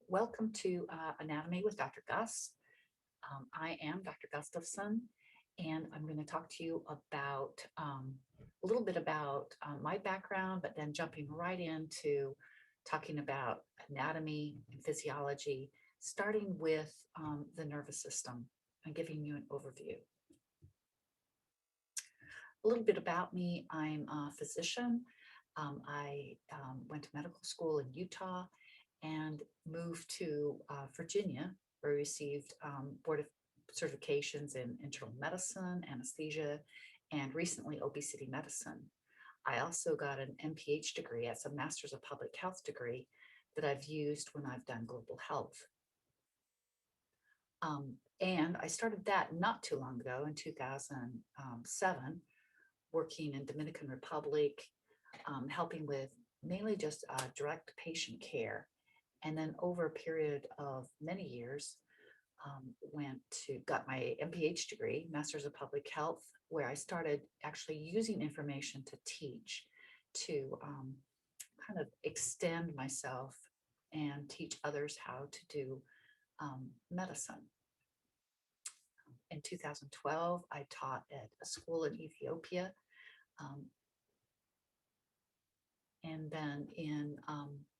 Welcome to Anatomy with Dr. Gus. I am Dr. Gustafson, and I'm going to talk to you about a little bit about my background, but then jumping right into talking about anatomy and physiology, starting with the nervous system and giving you an overview. A little bit about me: I'm a physician. I went to medical school in Utah and moved to Virginia, where I received board of certifications in internal medicine, anesthesia, and recently obesity medicine. I also got an MPH degree, that's a Master's of Public Health degree that I've used when I've done global health. And I started that not too long ago in 2007, working in Dominican Republic, helping with mainly just direct patient care. And then over a period of many years, got my MPH degree, Master's of Public Health, where I started actually using information to teach, to kind of extend myself and teach others how to do medicine. In 2012, I taught at a school in Ethiopia. And then in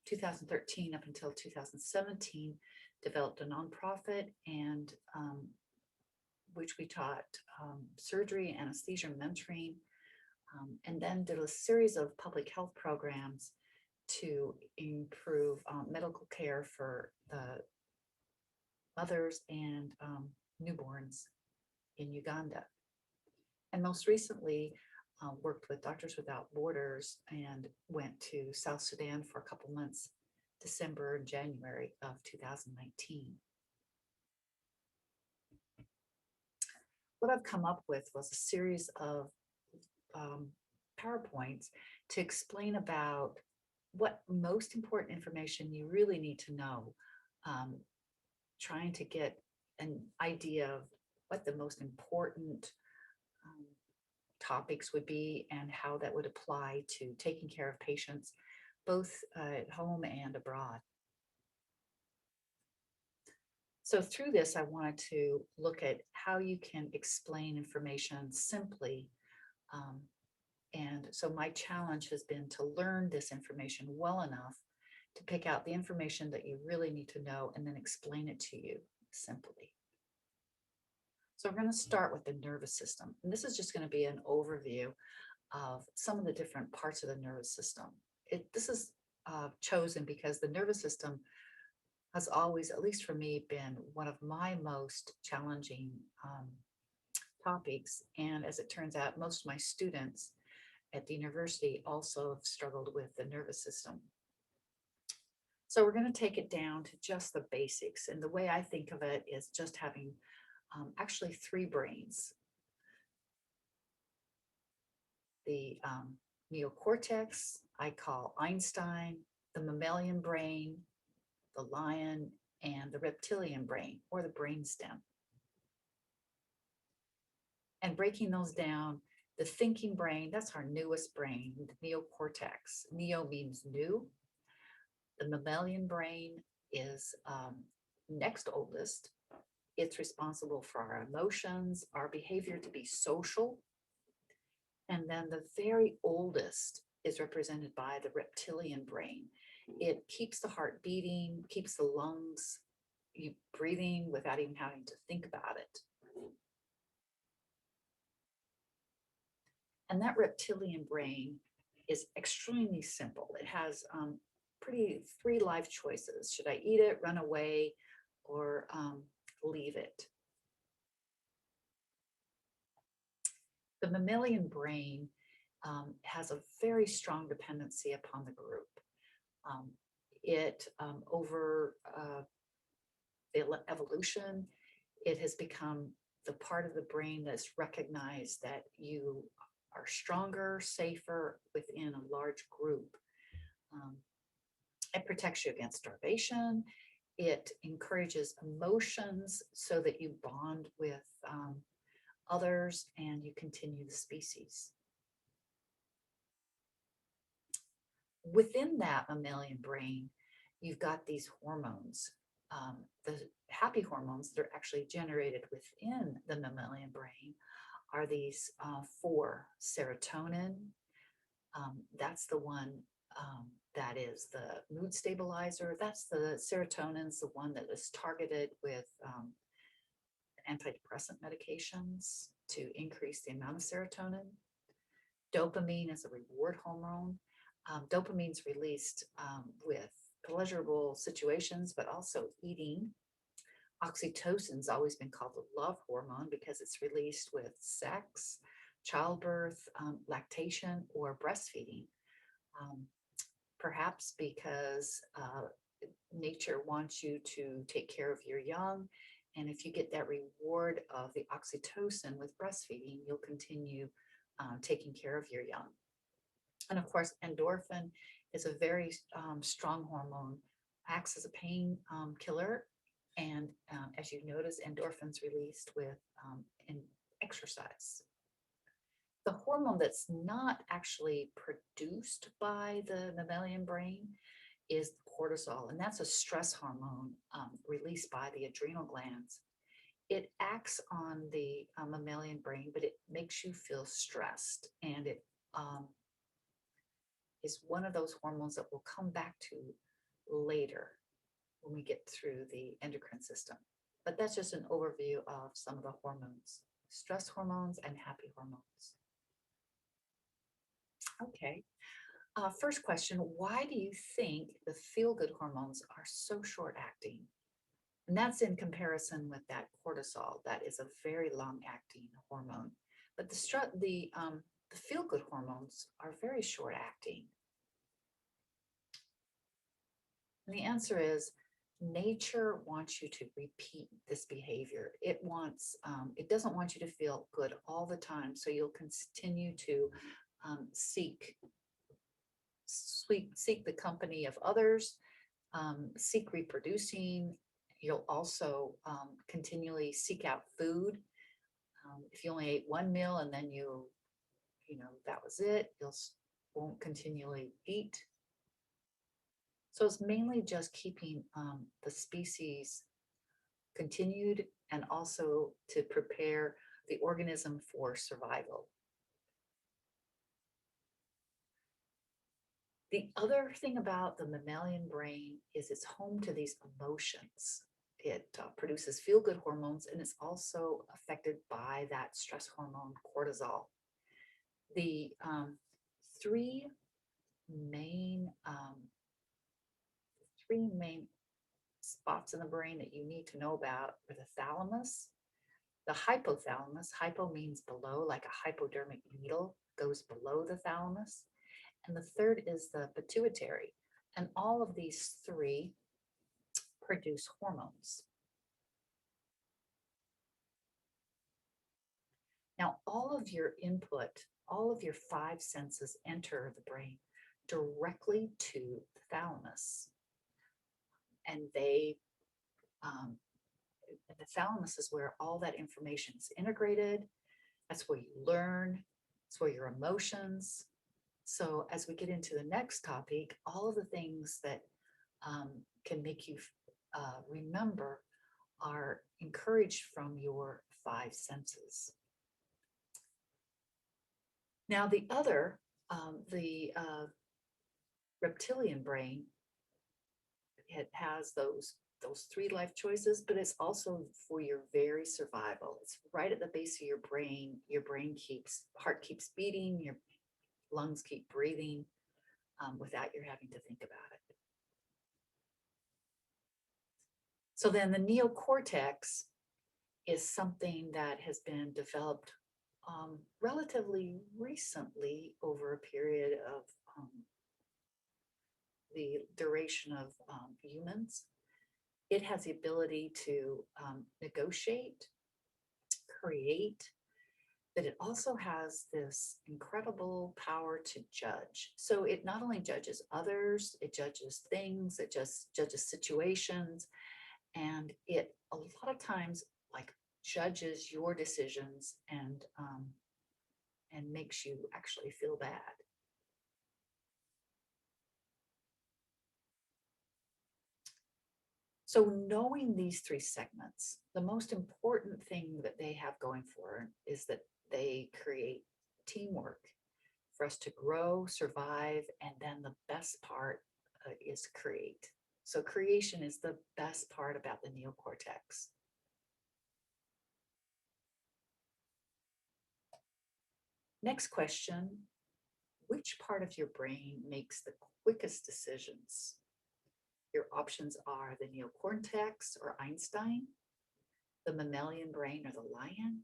2013 up until 2017, developed a nonprofit and which we taught surgery, anesthesia, mentoring, and then did a series of public health programs to improve medical care for the mothers and newborns in Uganda. And most recently, worked with Doctors Without Borders and went to South Sudan for a couple months, December and January of 2019. What I've come up with was a series of PowerPoints to explain about what most important information you really need to know, trying to get an idea of what the most important topics would be and how that would apply to taking care of patients both at home and abroad. So through this, I wanted to look at how you can explain information simply. And so my challenge has been to learn this information well enough to pick out the information that you really need to know and then explain it to you simply. So we're going to start with the nervous system. And this is just going to be an overview of some of the different parts of the nervous system. This is chosen because the nervous system has always, at least for me, been one of my most challenging topics. And as it turns out, most of my students at the university also have struggled with the nervous system. So we're going to take it down to just the basics. And the way I think of it is just having actually three brains. The neocortex, I call Einstein, the mammalian brain, the lion, and the reptilian brain, or the brainstem. And breaking those down, the thinking brain, that's our newest brain, the neocortex. Neo means new. The mammalian brain is next oldest. It's responsible for our emotions, our behavior to be social. And then the very oldest is represented by the reptilian brain. It keeps the heart beating, keeps the lungs breathing without even having to think about it. And that reptilian brain is extremely simple. It has three life choices. Should I eat it, run away, or leave it? The mammalian brain has a very strong dependency upon the group. Over evolution, it has become the part of the brain that's recognized that you are stronger, safer within a large group. It protects you against starvation. It encourages emotions so that you bond with others and you continue the species. Within that mammalian brain, you've got these hormones. The happy hormones that are actually generated within the mammalian brain are these four: serotonin. That's the one that is the mood stabilizer. That's the serotonin's the one that is targeted with antidepressant medications to increase the amount of serotonin. Dopamine is a reward hormone. Dopamine's released with pleasurable situations, but also eating. Oxytocin's always been called the love hormone because it's released with sex, childbirth, lactation, or breastfeeding. Um, Perhaps because nature wants you to take care of your young. And if you get that reward of the oxytocin with breastfeeding, you'll continue taking care of your young. And of course, endorphin is a very strong hormone, acts as a pain killer. And as you notice, endorphins released with in exercise. The hormone that's not actually produced by the mammalian brain is cortisol, and that's a stress hormone released by the adrenal glands. It acts on the mammalian brain, but it makes you feel stressed, and it is one of those hormones that we'll come back to later when we get through the endocrine system. But that's just an overview of some of the hormones: stress hormones and happy hormones. Okay. First question, why do you think the feel-good hormones are so short-acting? And that's in comparison with that cortisol. That is a very long-acting hormone. But the feel-good hormones are very short-acting. And the answer is nature wants you to repeat this behavior. It doesn't want you to feel good all the time. So you'll continue to seek the company of others, seek reproducing. You'll also continually seek out food. If you only ate one meal and then that was it, won't continually eat. So it's mainly just keeping the species continued and also to prepare the organism for survival. The other thing about the mammalian brain is it's home to these emotions. It produces feel-good hormones, and it's also affected by that stress hormone, cortisol. The three main spots in the brain that you need to know about are the thalamus, the hypothalamus. Hypo means below, like a hypodermic needle goes below the thalamus. And the third is the pituitary. And all of these three produce hormones. Now, all of your input, all of your five senses enter the brain directly to the thalamus. And the thalamus is where all that information is integrated. That's where you learn. It's where your emotions. So as we get into the next topic, all of the things that can make you remember are encouraged from your five senses. Now, the reptilian brain, it has those three life choices, but it's also for your very survival. It's right at the base of your brain. Your heart keeps beating, your lungs keep breathing without you having to think about it. So then the neocortex is something that has been developed relatively recently over a period of the duration of humans. It has the ability to negotiate, create, but it also has this incredible power to judge. So it not only judges others, it judges things, it just judges situations, and it a lot of times like judges your decisions and makes you actually feel bad. So knowing these three segments, the most important thing that they have going for it is that they create teamwork for us to grow, survive, and then the best part is create. So creation is the best part about the neocortex. Next question, which part of your brain makes the quickest decisions? Your options are the neocortex or Einstein, the mammalian brain or the lion,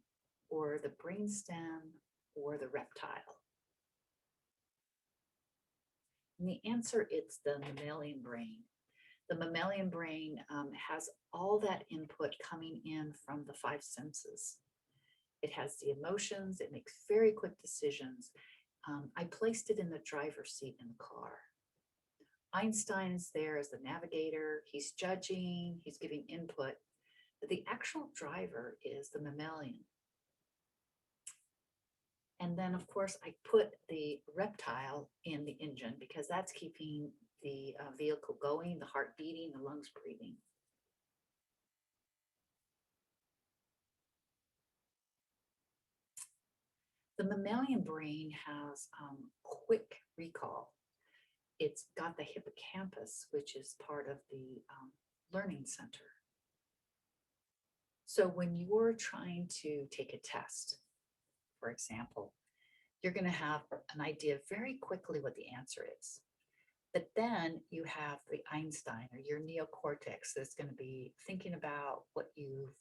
or the brainstem or the reptile. And the answer is the mammalian brain. The mammalian brain has all that input coming in from the five senses. It has the emotions, it makes very quick decisions. I placed it in the driver's seat in the car. Einstein is there as the navigator, he's judging, he's giving input, but the actual driver is the mammalian. And then, of course, I put the reptile in the engine because that's keeping the vehicle going, the heart beating, the lungs breathing. The mammalian brain has quick recall. It's got the hippocampus, which is part of the learning center. So when you're trying to take a test, for example, you're going to have an idea very quickly what the answer is. But then you have the Einstein or your neocortex that's going to be thinking about what you've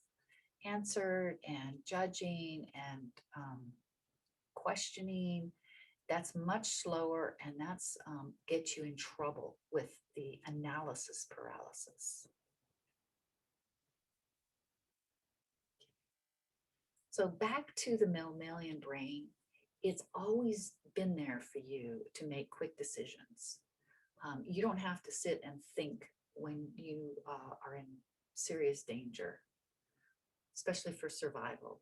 answered and judging and questioning. That's much slower, and that's gets you in trouble with the analysis paralysis. So back to the mammalian brain, it's always been there for you to make quick decisions. You don't have to sit and think when you are in serious danger, especially for survival.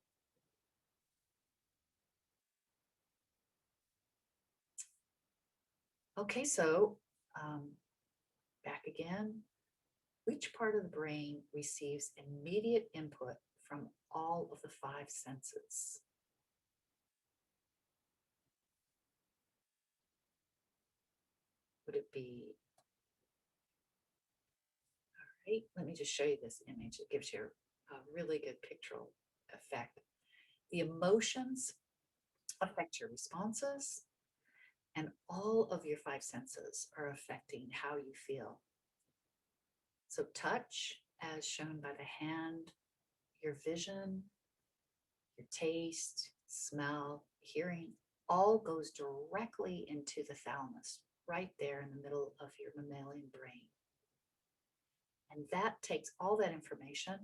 Okay, so back again. Which part of the brain receives immediate input from all of the five senses? Would it be, all right, let me just show you this image. It gives you a really good pictorial effect. The emotions affect your responses, and all of your five senses are affecting how you feel. So touch, as shown by the hand, your vision, your taste, smell, hearing, all goes directly into the thalamus, right there in the middle of your mammalian brain. And that takes all that information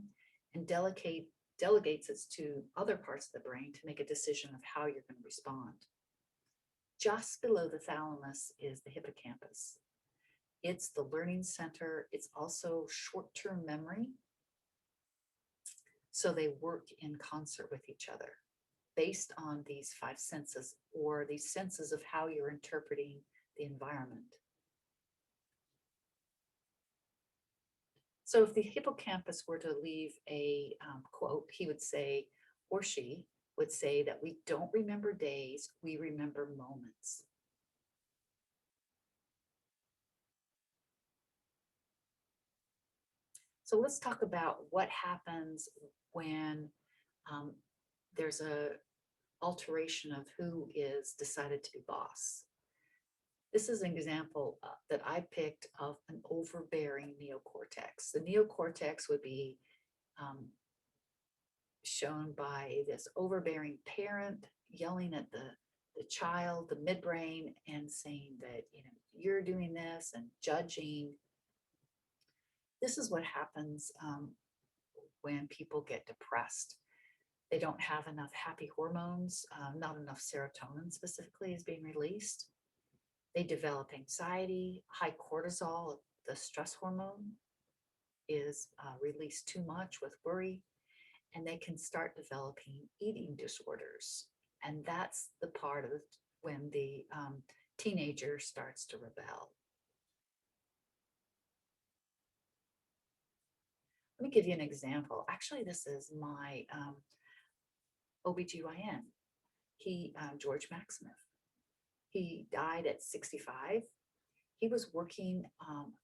and delegates it to other parts of the brain to make a decision of how you're going to respond. Just below the thalamus is the hippocampus. It's the learning center. It's also short-term memory. So they work in concert with each other based on these five senses or these senses of how you're interpreting the environment. So if the hippocampus were to leave a quote, he would say, or she would say that we don't remember days, we remember moments. So let's talk about what happens when there's a alteration of who is decided to be boss. This is an example that I picked of an overbearing neocortex. The neocortex would be shown by this overbearing parent yelling at the child, the midbrain, and saying that, you know, you're doing this and judging. This is what happens when people get depressed. They don't have enough happy hormones, not enough serotonin specifically is being released. They develop anxiety, high cortisol, the stress hormone is released too much with worry, and they can start developing eating disorders. And that's the part of when the teenager starts to rebel. Let me give you an example. Actually, this is my OBGYN. George Maximus. He died at 65. He was working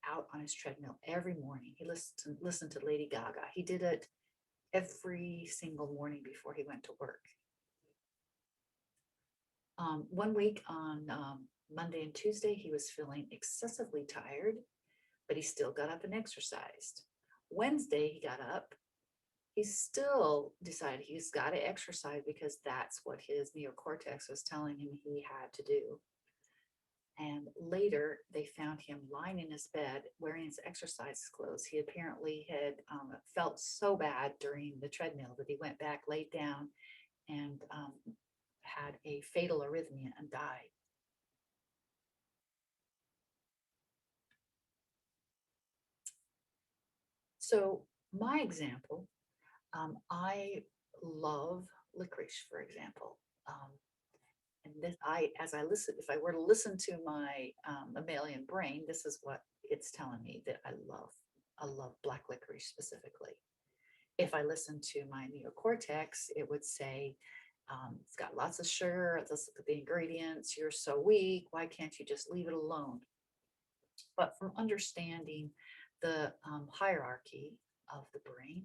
out on his treadmill every morning. He listened to Lady Gaga. He did it every single morning before he went to work. One week on Monday and Tuesday, he was feeling excessively tired, but he still got up and exercised. Wednesday, he got up. He still decided he's got to exercise because that's what his neocortex was telling him he had to do. And later, they found him lying in his bed wearing his exercise clothes. He apparently had felt so bad during the treadmill that he went back, laid down, and had a fatal arrhythmia and died. So my example, I love licorice, for example. And this, as I listen, if I were to listen to my mammalian brain, this is what it's telling me that I love. I love black licorice specifically. If I listen to my neocortex, it would say, it's got lots of sugar, let's look at the ingredients, you're so weak, why can't you just leave it alone? But from understanding the hierarchy of the brain,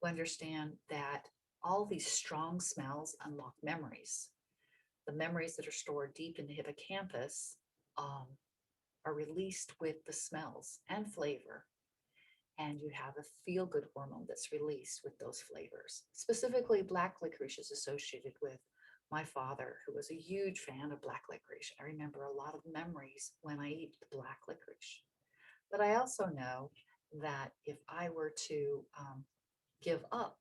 we understand that all these strong smells unlock memories. The memories that are stored deep in the hippocampus are released with the smells and flavor. And you have a feel-good hormone that's released with those flavors. Specifically, black licorice is associated with my father, who was a huge fan of black licorice. I remember a lot of memories when I eat the black licorice. But I also know that if I were to give up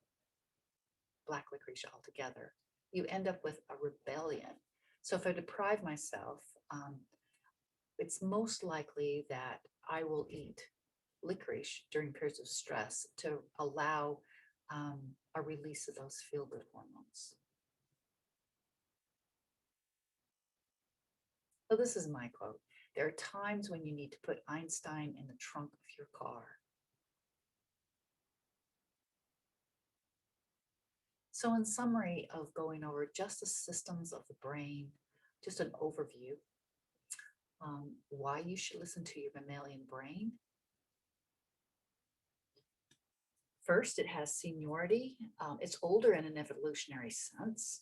black licorice altogether, you end up with a rebellion. So if I deprive myself, it's most likely that I will eat licorice during periods of stress to allow a release of those feel-good hormones. So this is my quote. There are times when you need to put Einstein in the trunk of your car. So in summary of going over just the systems of the brain, just an overview, why you should listen to your mammalian brain. First, it has seniority. It's older in an evolutionary sense.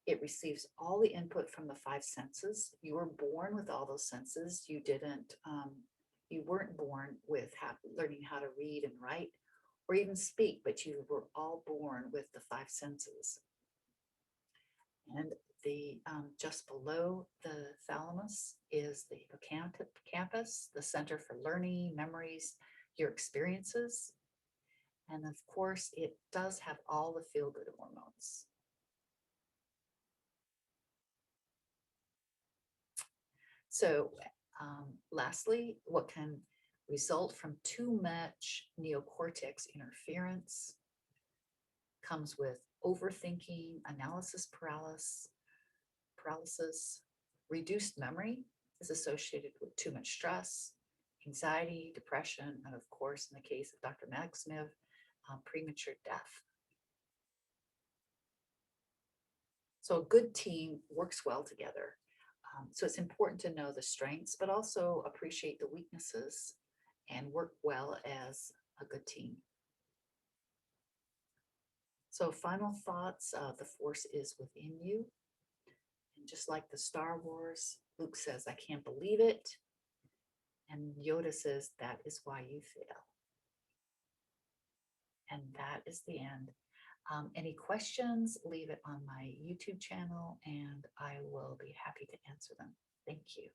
It receives all the input from the five senses. You were born with all those senses. You weren't born with learning how to read and write or even speak, but you were all born with the five senses. And the just below the thalamus is the hippocampus, the center for learning, memories, your experiences. And of course, it does have all the feel-good hormones. So lastly, what can result from too much neocortex interference comes with overthinking, analysis paralysis, reduced memory is associated with too much stress, anxiety, depression, and of course, in the case of Dr. Maximus, premature death. So a good team works well together. So it's important to know the strengths, but also appreciate the weaknesses and work well as a good team. So final thoughts, the force is within you. And just like the Star Wars, Luke says, I can't believe it. And Yoda says, that is why you fail. And that is the end. Any questions, leave it on my YouTube channel and I will be happy to answer them. Thank you.